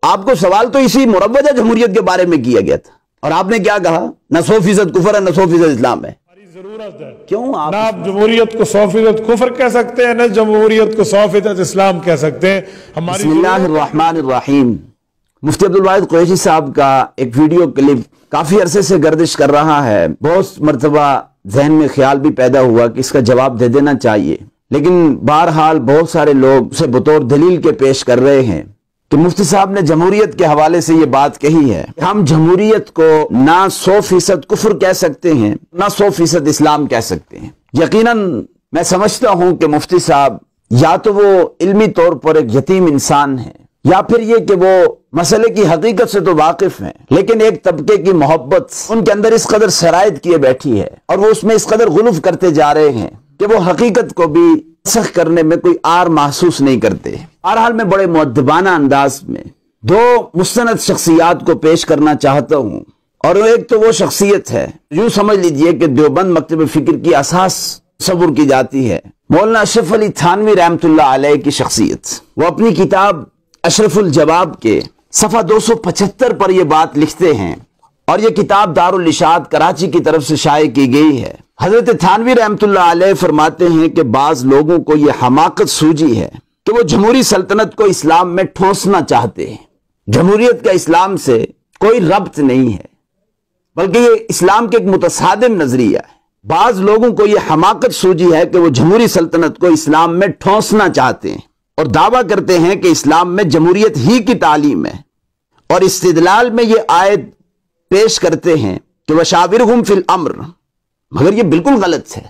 آپ کو سوال تو اسی مروجہ جمہوریت کے بارے میں کیا گیا تھا، اور آپ نے کیا کہا؟ نہ 100% کفر ہے نہ 100% اسلام ہے۔ ضرورت ہے کیوں نہ آپ جمہوریت کو 100% کفر کہہ سکتے ہیں، نہ جمہوریت کو 100% اسلام کہہ سکتے ہیں۔ ہماری بسم اللہ الرحمن الرحیم۔ مفتی عبدالواحد قریشی صاحب کا ایک ویڈیو کلپ کافی عرصے سے گردش کر رہا ہے، بہت مرتبہ ذہن میں خیال بھی پیدا ہوا کہ اس کا جواب دے دینا چاہیے، لیکن بہرحال بہت سارے لوگ اسے بطور دلیل کے پیش کر رہے ہیں کہ مفتی صاحب نے جمہوریت کے حوالے سے یہ بات کہی ہے کہ ہم جمہوریت کو نہ 100% کفر کہہ سکتے ہیں نہ 100% اسلام کہہ سکتے ہیں۔ یقیناً میں سمجھتا ہوں کہ مفتی صاحب یا تو وہ علمی طور پر ایک یتیم انسان ہیں، یا پھر یہ کہ وہ مسئلے کی حقیقت سے تو واقف ہیں، لیکن ایک طبقے کی محبت ان کے اندر اس قدر سرایت کیے بیٹھی ہے اور وہ اس میں اس قدر غلو کرتے جا رہے ہیں کہ وہ حقیقت کو بھی نسخ کرنے میں کوئی آر محسوس نہیں کرتے۔ بہرحال میں بڑے مؤدبانہ انداز میں دو مستند شخصیات کو پیش کرنا چاہتا ہوں، اور ایک تو وہ شخصیت ہے، یوں سمجھ لیجئے کہ دیوبند مکتب فکر کی اساس تصور کی جاتی ہے، مولانا اشرف علی تھانوی رحمۃ اللہ علیہ کی شخصیت۔ وہ اپنی کتاب اشرف الجواب کے صفحہ 275 پر یہ بات لکھتے ہیں، اور یہ کتاب دارالاشاعت کراچی کی طرف سے شائع کی گئی ہے۔ حضرت تھانوی رحمۃ اللہ علیہ فرماتے ہیں کہ بعض لوگوں کو یہ حماقت سوجی ہے کہ وہ جمہوری سلطنت کو اسلام میں ٹھونسنا چاہتے ہیں۔ جمہوریت کا اسلام سے کوئی ربط نہیں ہے، بلکہ یہ اسلام کے ایک متصادم نظریہ ہے۔ بعض لوگوں کو یہ حماقت سوجی ہے کہ وہ جمہوری سلطنت کو اسلام میں ٹھونسنا چاہتے ہیں اور دعویٰ کرتے ہیں کہ اسلام میں جمہوریت ہی کی تعلیم ہے، اور استدلال میں یہ آیت پیش کرتے ہیں کہ وَشَاوِرْهُمْ فِي الْأَمْرِ، مگر یہ بالکل غلط ہے۔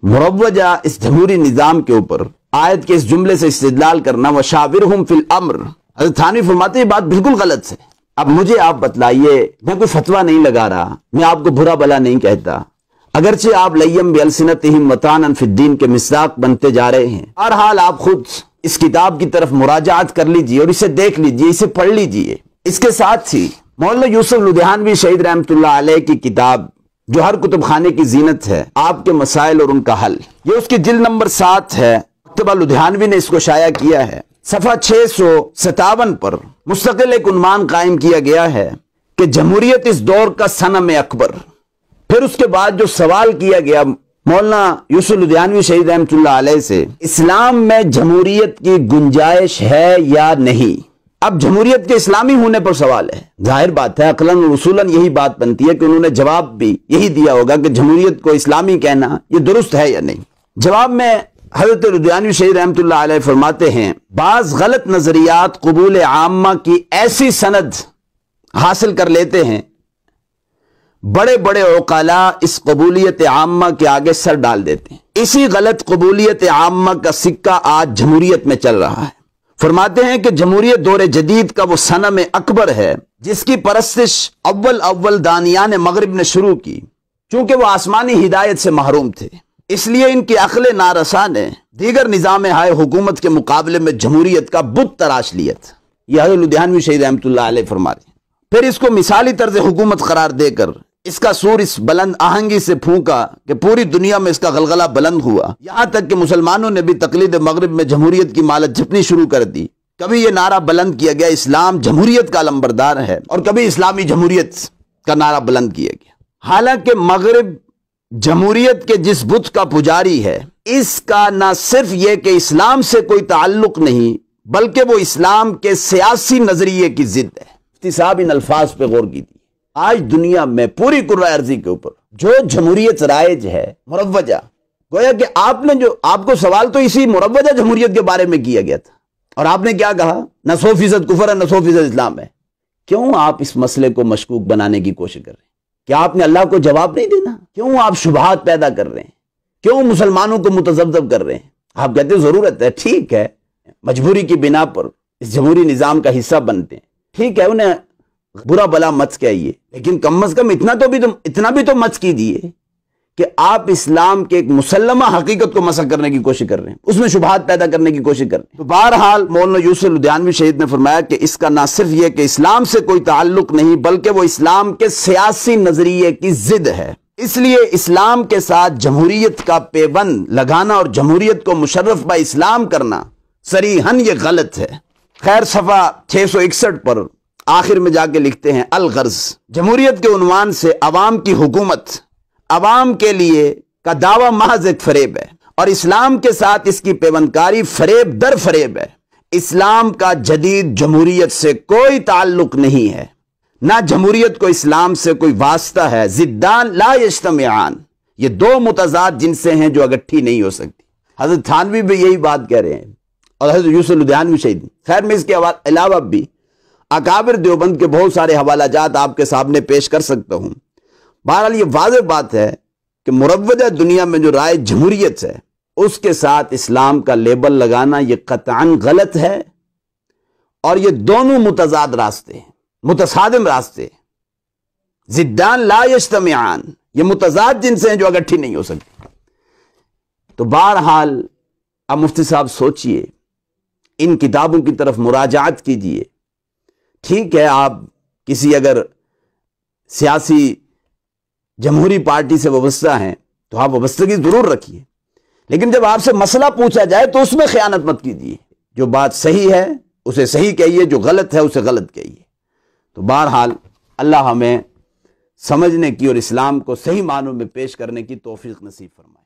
مروجہ اس جمہوری نظام کے اوپر آیت کے اس جملے سے استدلال کرنا وَشَاوِرْهُمْ فِي الْأَمْرِ، حضرت تھانوی فرماتے ہیں یہ بات بالکل غلط ہے۔ اب مجھے آپ بتلائیے، میں کوئی فتویٰ نہیں لگا رہا، میں آپ کو برا بلا نہیں کہتا، اگرچہ آپ لیم بِأَلْسِنَتِهِمْ وَطَعْنًا فِي الدِّينِ کے مصداق بنتے جا رہے ہیں۔ بہرحال آپ خود اس کتاب کی طرف مراجعات کر لیجئے اور اسے دیکھ لیجئے، اسے پڑھ لیجئے۔ اس کے ساتھ ہی مولانا یوسف لدھیانوی شہید رحمۃ اللہ علیہ کی کتاب جو ہر کتب خانے کی زینت ہے، آپ کے مسائل اور ان کا حل، یہ اس کی جلد نمبر 7 ہے، مکتبہ لدھیانوی نے اس کو شائع کیا ہے۔ صفحہ 657 پر مستقل ایک عنوان قائم کیا گیا ہے کہ جمہوریت اس دور کا صنم اکبر۔ پھر اس کے بعد جو سوال کیا گیا مولانا یوسف لدھیانوی شہید رحمۃ اللہ علیہ سے، اسلام میں جمہوریت کی گنجائش ہے یا نہیں؟ اب جمہوریت کے اسلامی ہونے پر سوال ہے، ظاہر بات ہے عقلاً و اصولاً یہی بات بنتی ہے کہ انہوں نے جواب بھی یہی دیا ہوگا کہ جمہوریت کو اسلامی کہنا یہ درست ہے یا نہیں۔ جواب میں حضرت لدھیانوی شہید رحمۃ اللہ علیہ فرماتے ہیں بعض غلط نظریات قبول عامہ کی ایسی سند حاصل کر لیتے ہیں، بڑے بڑے عقلاء اس قبولیت عامہ کے آگے سر ڈال دیتے ہیں۔ اسی غلط قبولیت عامہ کا سکہ آج جمہوریت میں چل رہا ہے۔ فرماتے ہیں کہ جمہوریت دور جدید کا وہ صنم اکبر ہے جس کی پرستش اول دانیان مغرب نے شروع کی، چونکہ وہ آسمانی ہدایت سے محروم تھے، اس لیے ان کی عقل نارسا نے دیگر نظام ہائے حکومت کے مقابلے میں جمہوریت کا بت تراش لیا تھا۔ یہ حضرت لدھیانوی شہید رحمۃ اللہ علیہ فرماتے ہیں۔ پھر اس کو مثالی طرز حکومت قرار دے کر اس کا سور اس بلند آہنگی سے پھونکا کہ پوری دنیا میں اس کا غلغلہ بلند ہوا، یہاں تک کہ مسلمانوں نے بھی تقلید مغرب میں جمہوریت کی مالت جھپنی شروع کر دی۔ کبھی یہ نعرہ بلند کیا گیا اسلام جمہوریت کا علمبردار ہے، اور کبھی اسلامی جمہوریت کا نعرہ بلند کیا گیا، حالانکہ مغرب جمہوریت کے جس بت کا پجاری ہے، اس کا نہ صرف یہ کہ اسلام سے کوئی تعلق نہیں، بلکہ وہ اسلام کے سیاسی نظریے کی ضد ہے۔ مفتی صاحب ان الفاظ پہ غور کیجیے۔ آج دنیا میں پوری کرۂ ارضی کے اوپر جو جمہوریت رائج ہے مروجہ، گویا کہ آپ کو سوال تو اسی مروجہ جمہوریت کے بارے میں کیا گیا تھا، اور آپ نے کیا کہا؟ نہ 100% کفر ہے نہ 100% اسلام ہے۔ کیوں آپ اس مسئلے کو مشکوک بنانے کی کوشش کر رہے ہیں؟ کیا آپ نے اللہ کو جواب نہیں دینا؟ کیوں آپ شبہات پیدا کر رہے ہیں؟ کیوں مسلمانوں کو متذبذب کر رہے ہیں؟ آپ کہتے ہیں ضرورت ہے، ٹھیک ہے، مجبوری کی بنا پر اس جمہوری نظام کا حصہ بنتے ہیں، ٹھیک ہے، انہیں برا بلا مت کہیے، لیکن کم از کم اتنا بھی تو مت کیجیے کہ آپ اسلام کے ایک مسلمہ حقیقت کو مسخ کرنے کی کوشش کر رہے ہیں، اس میں شبہات پیدا کرنے کی کوشش کر رہے ہیں۔ تو بہرحال مولانا یوسف لدھیانوی شہید نے فرمایا کہ اس کا نہ صرف یہ کہ اسلام سے کوئی تعلق نہیں، بلکہ وہ اسلام کے سیاسی نظریے کی ضد ہے، اس لیے اسلام کے ساتھ جمہوریت کا پیوند لگانا اور جمہوریت کو مشرف با اسلام کرنا صریحاً یہ غلط ہے۔ خیر صفحہ 661 پر آخر میں جا کے لکھتے ہیں الغرض، جمہوریت کے عنوان سے عوام کی حکومت عوام کے لیے کا دعویٰ محض ایک فریب ہے، اور اسلام کے ساتھ اس کی پیوندکاری فریب در فریب ہے۔ اسلام کا جدید جمہوریت سے کوئی تعلق نہیں ہے، نہ جمہوریت کو اسلام سے کوئی واسطہ ہے۔ ضدان لا یجتمعان، یہ دو متضاد جنسیں ہیں جو اکٹھی نہیں ہو سکتی۔ حضرت تھانوی بھی یہی بات کہہ رہے ہیں، اور حضرت یوسف لدھیانوی شہید۔ خیر میں اس کے علاوہ بھی اکابر دیوبند کے بہت سارے حوالہ جات آپ کے سامنے پیش کر سکتا ہوں۔ بہرحال یہ واضح بات ہے کہ مروجہ دنیا میں جو رائے جمہوریت ہے اس کے ساتھ اسلام کا لیبل لگانا یہ قطعاً غلط ہے، اور یہ دونوں متضاد راستے ہیں، متصادم راستے، ضدان لا یجتمعان، یہ متضاد جنسیں ہیں جو اکٹھی نہیں ہو سکتی۔ تو بہرحال اب مفتی صاحب سوچئے، ان کتابوں کی طرف مراجعت کیجئے۔ ٹھیک ہے، آپ کسی اگر سیاسی جمہوری پارٹی سے وابستہ ہیں تو آپ وابستگی ضرور رکھیے، لیکن جب آپ سے مسئلہ پوچھا جائے تو اس میں خیانت مت کیجیے۔ جو بات صحیح ہے اسے صحیح کہیے، جو غلط ہے اسے غلط کہیے۔ تو بہرحال اللہ ہمیں سمجھنے کی اور اسلام کو صحیح معنوں میں پیش کرنے کی توفیق نصیب فرمائے۔